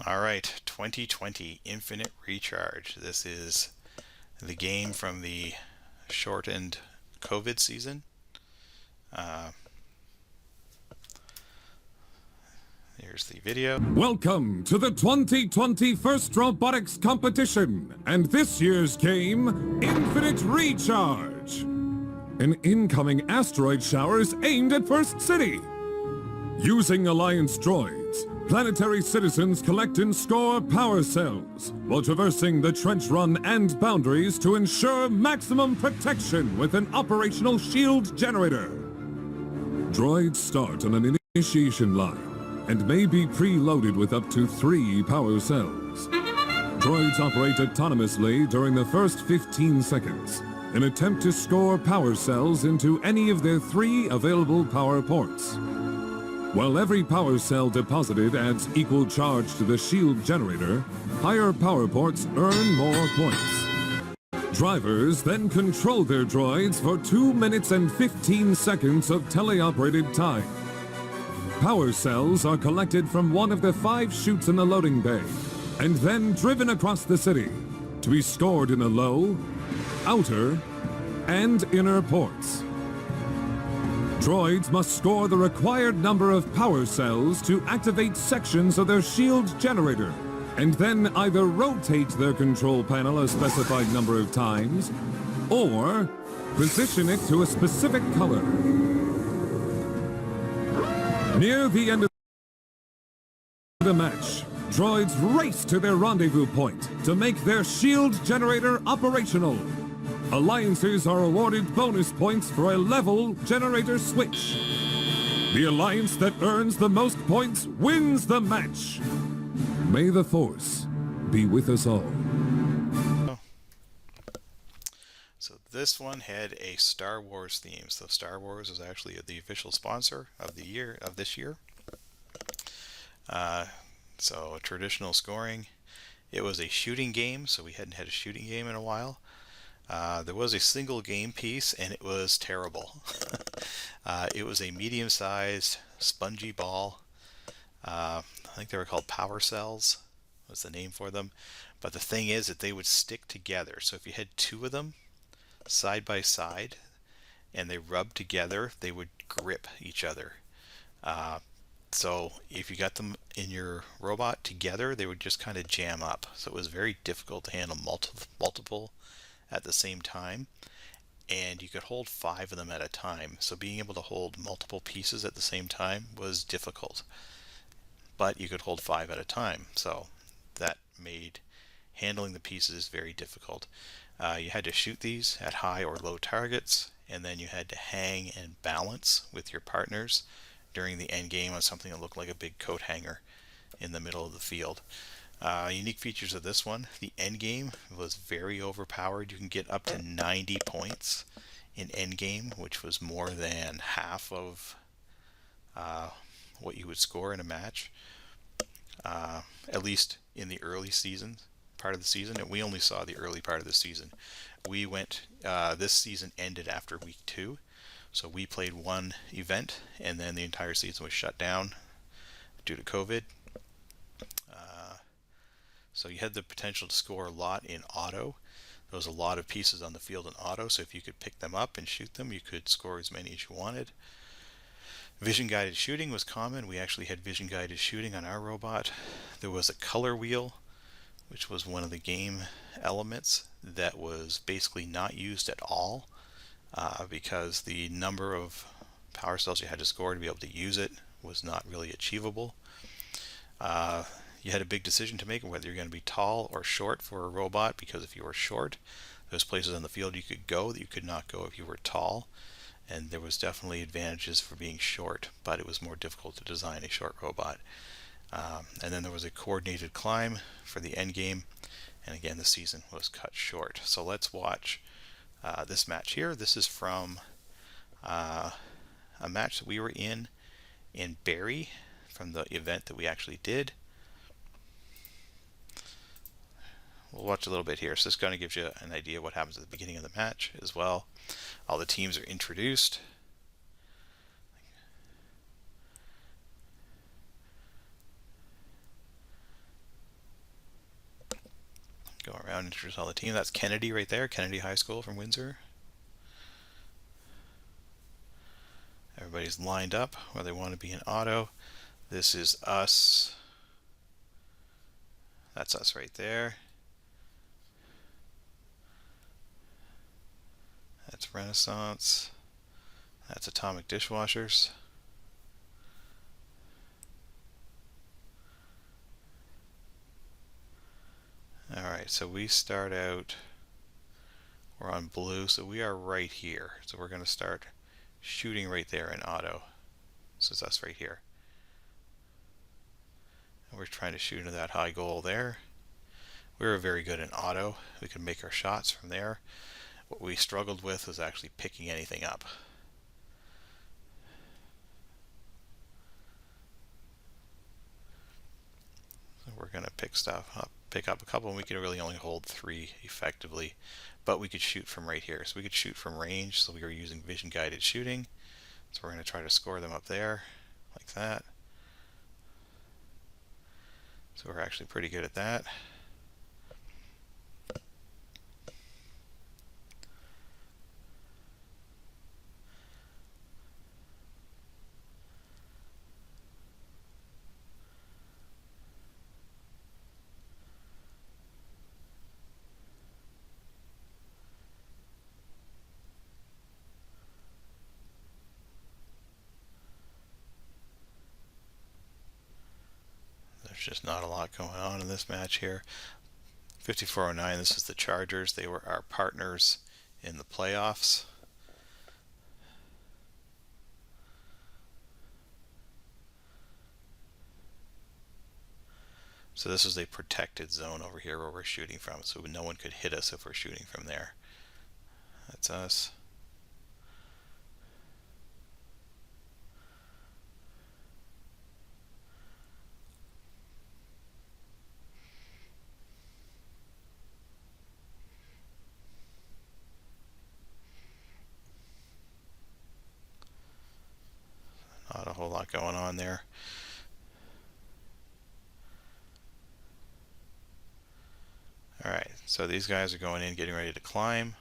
All right, 2020 Infinite Recharge. This is the game from the shortened COVID season. Uh, Here's the video. Welcome to the 2020 First Robotics Competition, and this year's game, Infinite Recharge. An incoming asteroid shower is aimed at First City. Using Alliance droids, planetary citizens collect and score power cells, while traversing the trench run and boundaries to ensure maximum protection with an operational shield generator. Droids start on an initiation line and may be preloaded with up to 3 power cells. Droids operate autonomously during the first 15 seconds and attempt to score power cells into any of their 3 available power ports. While every power cell deposited adds equal charge to the shield generator, higher power ports earn more points. Drivers then control their droids for 2 minutes and 15 seconds of teleoperated time. Power cells are collected from one of the 5 chutes in the loading bay and then driven across the city to be scored in the low, outer, and inner ports. Droids must score the required number of power cells to activate sections of their shield generator, and then either rotate their control panel a specified number of times, or position it to a specific color. Near the end of the match, droids race to their rendezvous point to make their shield generator operational. Alliances are awarded bonus points for a level generator switch. The alliance that earns the most points wins the match. May the Force be with us all. So this one had a Star Wars theme. So Star Wars was actually the official sponsor of this year. So traditional scoring. It was a shooting game, so we hadn't had a shooting game in a while. There was a single game piece, and it was terrible. It was a medium-sized spongy ball. I think they were called power cells, was the name for them. But the thing is that they would stick together. So if you had 2 of them side by side and they rubbed together, they would grip each other. So if you got them in your robot together, they would just kind of jam up. So it was very difficult to handle multiple at the same time, and you could hold 5 of them at a time. So being able to hold multiple pieces at the same time was difficult, but you could hold 5 at a time, so that made handling the pieces very difficult. You had to shoot these at high or low targets, and then you had to hang and balance with your partners during the end game on something that looked like a big coat hanger in the middle of the field. Unique features of this one: the end game was very overpowered. You can get up to 90 points in end game, which was more than half of what you would score in a match, at least in the early part of the season. And we only saw the early part of the season. We went, this season ended after week 2, so we played 1 event, and then the entire season was shut down due to COVID. So you had the potential to score a lot in auto. There was a lot of pieces on the field in auto, so if you could pick them up and shoot them, you could score as many as you wanted. Vision guided shooting was common. We actually had vision guided shooting on our robot. There was a color wheel, which was one of the game elements that was basically not used at all, because the number of power cells you had to score to be able to use it was not really achievable. You had a big decision to make whether you're going to be tall or short for a robot, because if you were short, there's places on the field you could go that you could not go if you were tall, and there was definitely advantages for being short, but it was more difficult to design a short robot. And then there was a coordinated climb for the end game, and again the season was cut short. So let's watch this match here. This is from a match that we were in Barrie, from the event that we actually did. We'll watch a little bit here. So this kind of gives you an idea of what happens at the beginning of the match as well. All the teams are introduced. around, introduce all the team. That's Kennedy right there, Kennedy High School from Windsor. Everybody's lined up where they want to be in auto. This is us. That's us right there. That's Renaissance. That's Atomic Dishwashers. Alright, so we start out, we're on blue, so we are right here. So we're going to start shooting right there in auto. This is us right here. And we're trying to shoot into that high goal there. We were very good in auto. We could make our shots from there. What we struggled with was actually picking anything up. So we're going to pick stuff up, pick up a couple, and we can really only hold 3 effectively, but we could shoot from right here. So we could shoot from range, so we were using vision guided shooting. So we're going to try to score them up there, like that. So we're actually pretty good at that. There's just not a lot going on in this match here. 5409, this is the Chargers. They were our partners in the playoffs. So this is a protected zone over here where we're shooting from, so no one could hit us if we're shooting from there. That's us. Not a whole lot going on there. Alright, so these guys are going in, getting ready to climb.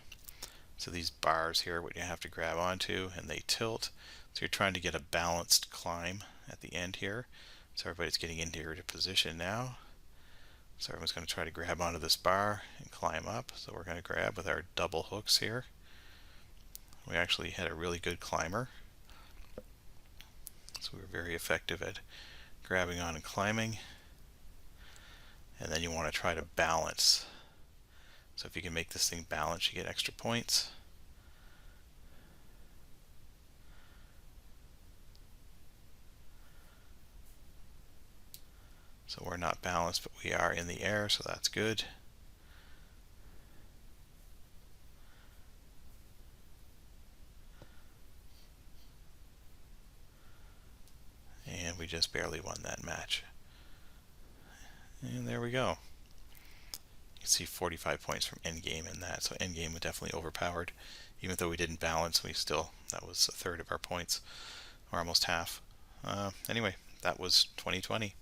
So these bars here are what you have to grab onto, and they tilt. So you're trying to get a balanced climb at the end here. So everybody's getting into your position now. So everyone's going to try to grab onto this bar and climb up. So we're going to grab with our double hooks here. We actually had a really good climber. So we were very effective at grabbing on and climbing. And then you want to try to balance. So if you can make this thing balance, you get extra points. So we're not balanced, but we are in the air, so that's good. And we just barely won that match. And there we go. You can see 45 points from endgame in that, so endgame was definitely overpowered. Even though we didn't balance, we still, that was a third of our points, or almost half. Anyway, that was 2020.